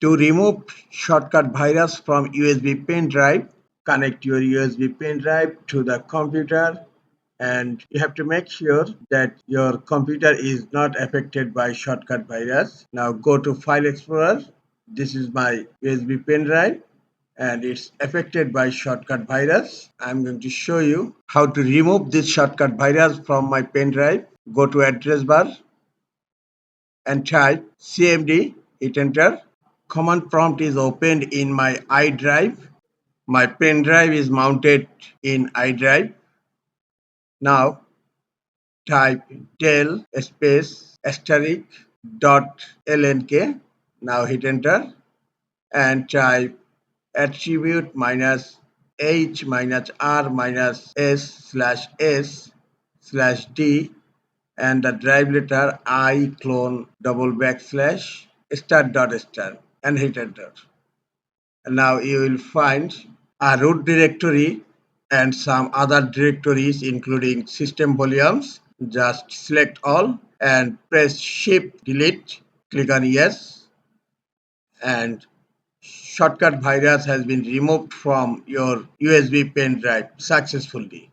To remove shortcut virus from USB pen drive, connect your USB pen drive to the computer, and you have to make sure that your computer is not affected by shortcut virus. Now go to File Explorer. This is my USB pen drive and it's affected by shortcut virus. I'm going to show you how to remove this shortcut virus from my pen drive. Go to address bar and type cmd, hit enter. Command prompt is opened in my iDrive. My pen drive is mounted in iDrive. Now type del space asterisk dot lnk. Now hit enter and type attribute minus h minus r minus s slash d and the drive letter I clone double backslash start dot star and hit enter. And now you will find a root directory and some other directories including system volumes. Just select all and press shift delete, click on yes, and shortcut virus has been removed from your USB pen drive successfully.